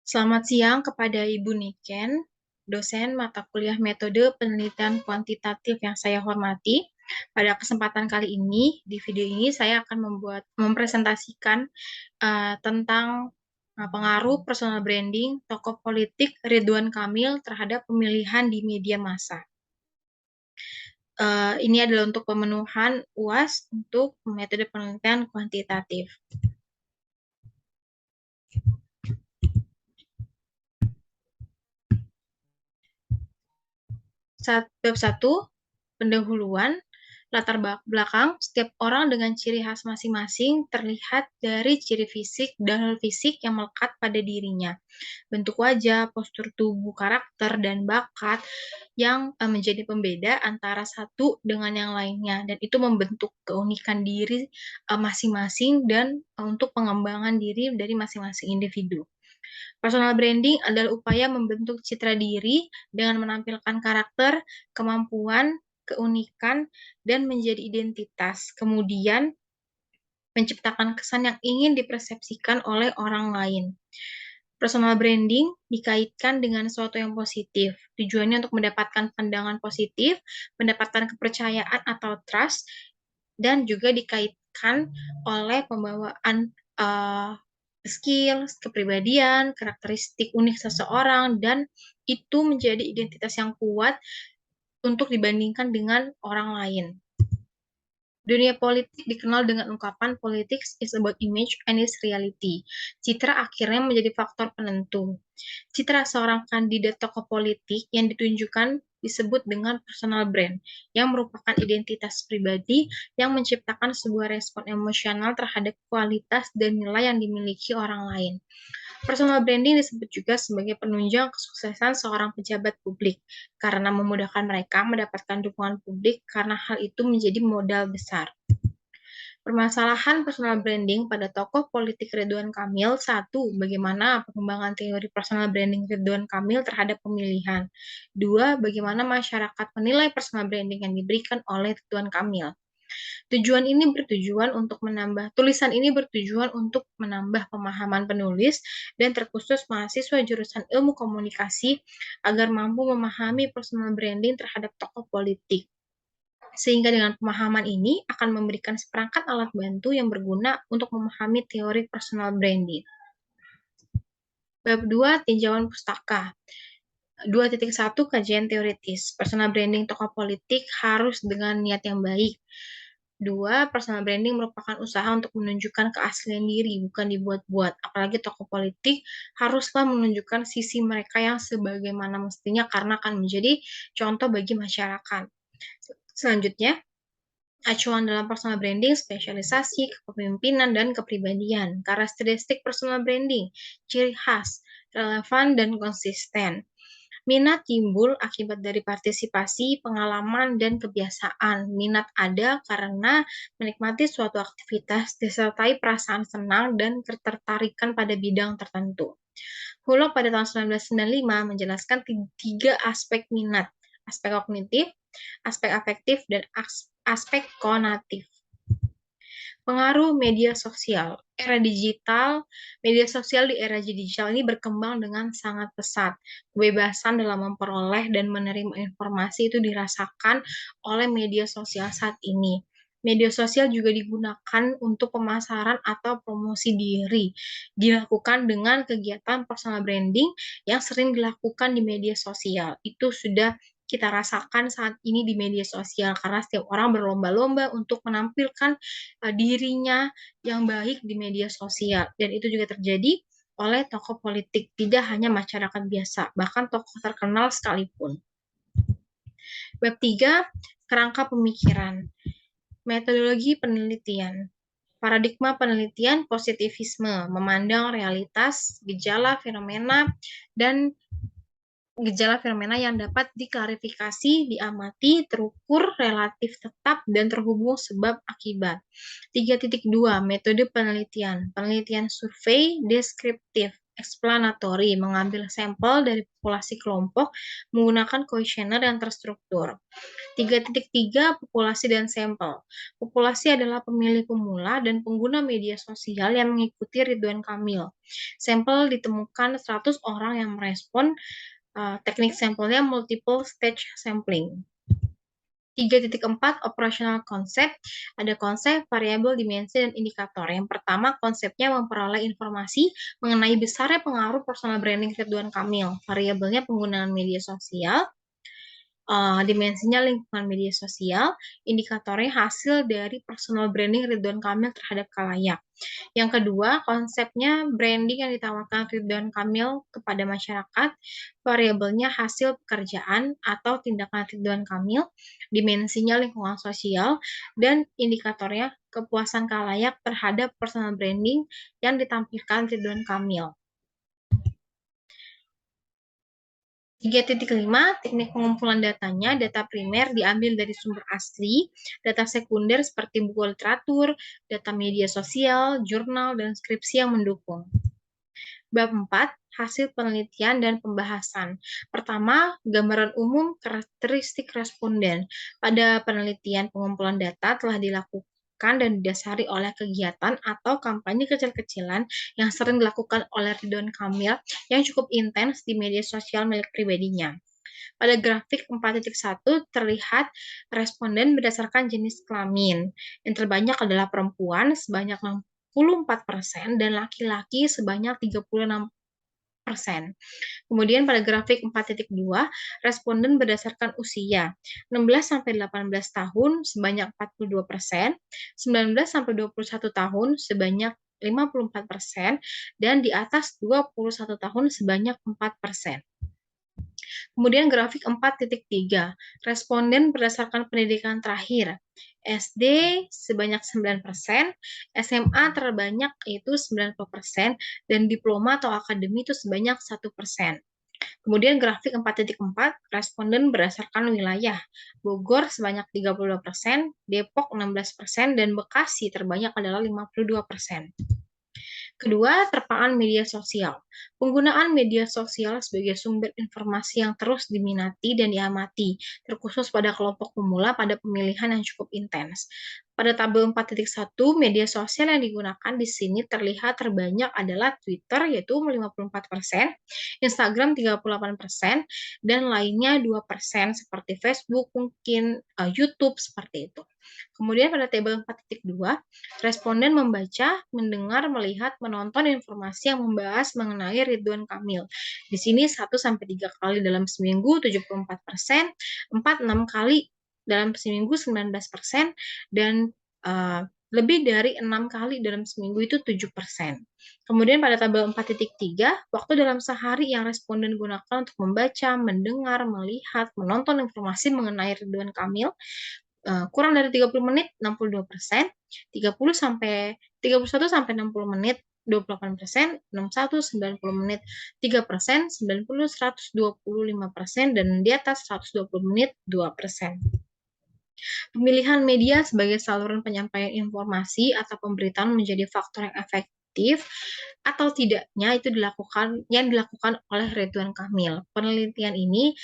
Selamat siang kepada Ibu Niken, dosen mata kuliah metode penelitian kuantitatif yang saya hormati. Pada kesempatan kali ini, di video ini saya akan mempresentasikan tentang pengaruh personal branding tokoh politik Ridwan Kamil terhadap pemilihan di media massa. Ini adalah untuk pemenuhan UAS untuk metode penelitian kuantitatif. Bab 1, pendahuluan, latar belakang, setiap orang dengan ciri khas masing-masing terlihat dari ciri fisik dan fisik yang melekat pada dirinya. Bentuk wajah, postur tubuh, karakter, dan bakat yang menjadi pembeda antara satu dengan yang lainnya. Dan itu membentuk keunikan diri masing-masing dan untuk pengembangan diri dari masing-masing individu. Personal branding adalah upaya membentuk citra diri dengan menampilkan karakter, kemampuan, keunikan, dan menjadi identitas. Kemudian, menciptakan kesan yang ingin dipersepsikan oleh orang lain. Personal branding dikaitkan dengan sesuatu yang positif. Tujuannya untuk mendapatkan pandangan positif, mendapatkan kepercayaan atau trust, dan juga dikaitkan oleh pembawaan skills, kepribadian, karakteristik unik seseorang, dan itu menjadi identitas yang kuat untuk dibandingkan dengan orang lain. Dunia politik dikenal dengan ungkapan politics is about image and its reality. Citra akhirnya menjadi faktor penentu. Citra seorang kandidat tokoh politik yang ditunjukkan disebut dengan personal brand, yang merupakan identitas pribadi yang menciptakan sebuah respon emosional terhadap kualitas dan nilai yang dimiliki orang lain. Personal branding disebut juga sebagai penunjang kesuksesan seorang pejabat publik, karena memudahkan mereka mendapatkan dukungan publik karena hal itu menjadi modal besar. Permasalahan personal branding pada tokoh politik Ridwan Kamil. 1. Bagaimana pengembangan teori personal branding Ridwan Kamil terhadap pemilihan. 2. Bagaimana masyarakat menilai personal branding yang diberikan oleh Ridwan Kamil. Tulisan ini bertujuan untuk menambah pemahaman penulis dan terkhusus mahasiswa jurusan ilmu komunikasi agar mampu memahami personal branding terhadap tokoh politik. Sehingga dengan pemahaman ini akan memberikan seperangkat alat bantu yang berguna untuk memahami teori personal branding. Bab 2, tinjauan pustaka. 2.1 Kajian teoritis. Personal branding tokoh politik harus dengan niat yang baik. 2. Personal branding merupakan usaha untuk menunjukkan keaslian diri, bukan dibuat-buat. Apalagi tokoh politik haruslah menunjukkan sisi mereka yang sebagaimana mestinya karena akan menjadi contoh bagi masyarakat. Selanjutnya, acuan dalam personal branding, spesialisasi, kepemimpinan, dan kepribadian. Karakteristik personal branding, ciri khas, relevan, dan konsisten. Minat timbul akibat dari partisipasi, pengalaman, dan kebiasaan. Minat ada karena menikmati suatu aktivitas disertai perasaan senang dan ketertarikan pada bidang tertentu. Hulog pada tahun 1995 menjelaskan 3 aspek minat, aspek kognitif, aspek afektif, dan aspek konatif. Pengaruh media sosial. Media sosial di era digital ini berkembang dengan sangat pesat. Kebebasan dalam memperoleh dan menerima informasi itu dirasakan oleh media sosial saat ini. Media sosial juga digunakan untuk pemasaran atau promosi diri. Dilakukan dengan kegiatan personal branding yang sering dilakukan di media sosial. Itu sudah kita rasakan saat ini di media sosial karena setiap orang berlomba-lomba untuk menampilkan dirinya yang baik di media sosial, dan itu juga terjadi oleh tokoh politik, tidak hanya masyarakat biasa, bahkan tokoh terkenal sekalipun. Bab 3, kerangka pemikiran. Metodologi penelitian. Paradigma penelitian positivisme, memandang realitas, gejala fenomena yang dapat diklarifikasi, diamati, terukur, relatif tetap, dan terhubung sebab akibat. 3.2 Metode penelitian. Penelitian survei deskriptif, explanatory, mengambil sampel dari populasi kelompok menggunakan kuesioner yang terstruktur. 3.3 Populasi dan sampel. Populasi adalah pemilih pemula dan pengguna media sosial yang mengikuti Ridwan Kamil. Sampel ditemukan 100 orang yang merespon. Teknik sampelnya multiple stage sampling. 3.4 Operational konsep. Ada konsep, variabel, dimensi, dan indikator. Yang pertama, konsepnya memperoleh informasi mengenai besarnya pengaruh personal branding Ridwan Kamil. Variabelnya penggunaan media sosial, dimensinya lingkungan media sosial, indikatornya hasil dari personal branding Ridwan Kamil terhadap khalayak. Yang kedua, konsepnya branding yang ditawarkan Ridwan Kamil kepada masyarakat, variabelnya hasil pekerjaan atau tindakan Ridwan Kamil, dimensinya lingkungan sosial, dan indikatornya kepuasan khalayak terhadap personal branding yang ditampilkan Ridwan Kamil. 3.5 Teknik pengumpulan datanya. Data primer diambil dari sumber asli, data sekunder seperti buku literatur, data media sosial, jurnal, dan skripsi yang mendukung. Bab 4, hasil penelitian dan pembahasan. Pertama, gambaran umum karakteristik responden. Pada penelitian pengumpulan data telah dilakukan dan didasari oleh kegiatan atau kampanye kecil-kecilan yang sering dilakukan oleh Ridwan Kamil yang cukup intens di media sosial milik pribadinya. Pada grafik 4.1 terlihat responden berdasarkan jenis kelamin. Yang terbanyak adalah perempuan sebanyak 64% dan laki-laki sebanyak 36%. Kemudian pada grafik 4.2, responden berdasarkan usia. 16-18 tahun sebanyak 42%, 19-21 tahun sebanyak 54%, dan di atas 21 tahun sebanyak 4%. Kemudian grafik 4.3, responden berdasarkan pendidikan terakhir. SD sebanyak 9%, SMA terbanyak yaitu 90%, dan diploma atau akademi itu sebanyak 1%. Kemudian grafik 4.4, responden berdasarkan wilayah. Bogor sebanyak 32%, Depok 16%, dan Bekasi terbanyak adalah 52%. Kedua, terpaan media sosial. Penggunaan media sosial sebagai sumber informasi yang terus diminati dan diamati, terkhusus pada kelompok pemula pada pemilihan yang cukup intens. Pada tabel 4.1, media sosial yang digunakan di sini terlihat terbanyak adalah Twitter, yaitu 54%, Instagram 38%, dan lainnya 2%, seperti Facebook, mungkin YouTube, seperti itu. Kemudian pada tabel 4.2, responden membaca, mendengar, melihat, menonton informasi yang membahas mengenai Ridwan Kamil. Di sini 1-3 kali dalam seminggu 74%, 4-6 kali dalam seminggu 19%, dan lebih dari 6 kali dalam seminggu itu 7%. Kemudian pada tabel 4.3, waktu dalam sehari yang responden gunakan untuk membaca, mendengar, melihat, menonton informasi mengenai Ridwan Kamil kurang dari 30 menit 62%, 31 sampai 60 menit 28%, 61 90 menit 3%, 90 125%, dan di atas 120 menit 2%. Pemilihan media sebagai saluran penyampaian informasi atau pemberitaan menjadi faktor yang efektif atau tidaknya itu dilakukan oleh Ridwan Kamil. Penelitian ini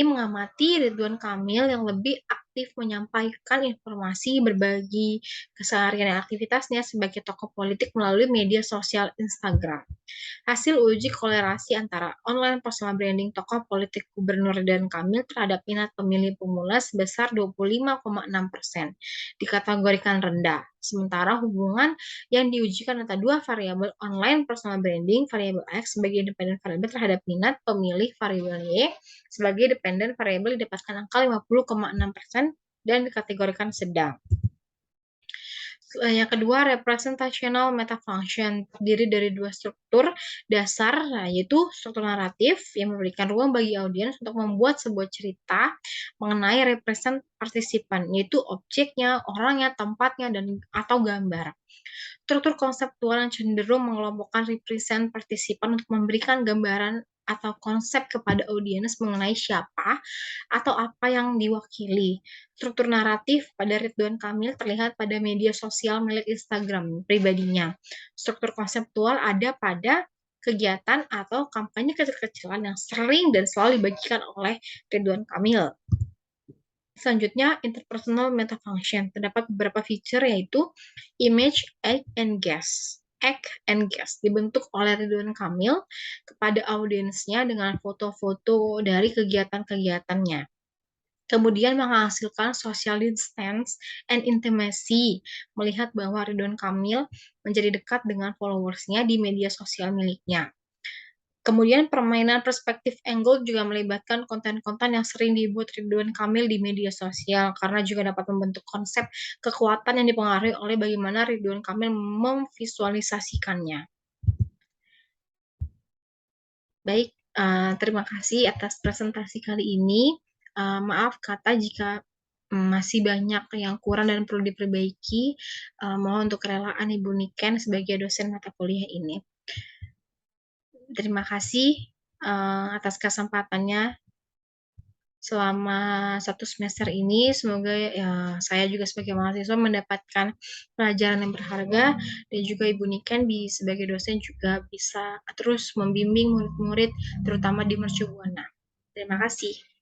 mengamati Ridwan Kamil yang lebih aktif menyampaikan informasi, berbagi keseharian dan aktivitasnya sebagai tokoh politik melalui media sosial Instagram. Hasil uji kolerasi antara online personal branding tokoh politik Gubernur Ridwan Kamil terhadap minat pemilih pemula sebesar 25,6%, dikategorikan rendah. Sementara hubungan yang diujikan antara dua variabel online personal branding, variabel X sebagai independen variabel terhadap minat pemilih, variabel Y sebagai dependen variabel didapatkan angka 50,6% dan dikategorikan sedang. Yang kedua, representational metafunction terdiri dari dua struktur dasar, yaitu struktur naratif yang memberikan ruang bagi audiens untuk membuat sebuah cerita mengenai represent partisipan, yaitu objeknya, orangnya, tempatnya, dan atau gambar. Struktur konseptual yang cenderung mengelompokkan represent partisipan untuk memberikan gambaran atau konsep kepada audiens mengenai siapa atau apa yang diwakili. Struktur naratif pada Ridwan Kamil terlihat pada media sosial milik Instagram pribadinya. Struktur konseptual ada pada kegiatan atau kampanye kecil-kecilan yang sering dan selalu dibagikan oleh Ridwan Kamil. Selanjutnya, interpersonal metafunction. Terdapat beberapa feature yaitu image, act, and guess. Act and guess dibentuk oleh Ridwan Kamil kepada audiensnya dengan foto-foto dari kegiatan-kegiatannya. Kemudian menghasilkan social distance and intimacy, melihat bahwa Ridwan Kamil menjadi dekat dengan followersnya di media sosial miliknya. Kemudian permainan perspektif angle juga melibatkan konten-konten yang sering dibuat Ridwan Kamil di media sosial karena juga dapat membentuk konsep kekuatan yang dipengaruhi oleh bagaimana Ridwan Kamil memvisualisasikannya. Baik, terima kasih atas presentasi kali ini. Maaf kata jika masih banyak yang kurang dan perlu diperbaiki. Mohon untuk kerelaan Ibu Niken sebagai dosen mata kuliah ini. Terima kasih atas kesempatannya selama 1 semester ini. Semoga ya, saya juga sebagai mahasiswa mendapatkan pelajaran yang berharga, dan juga Ibu Niken sebagai dosen juga bisa terus membimbing murid-murid terutama di Mercu Buana. Terima kasih.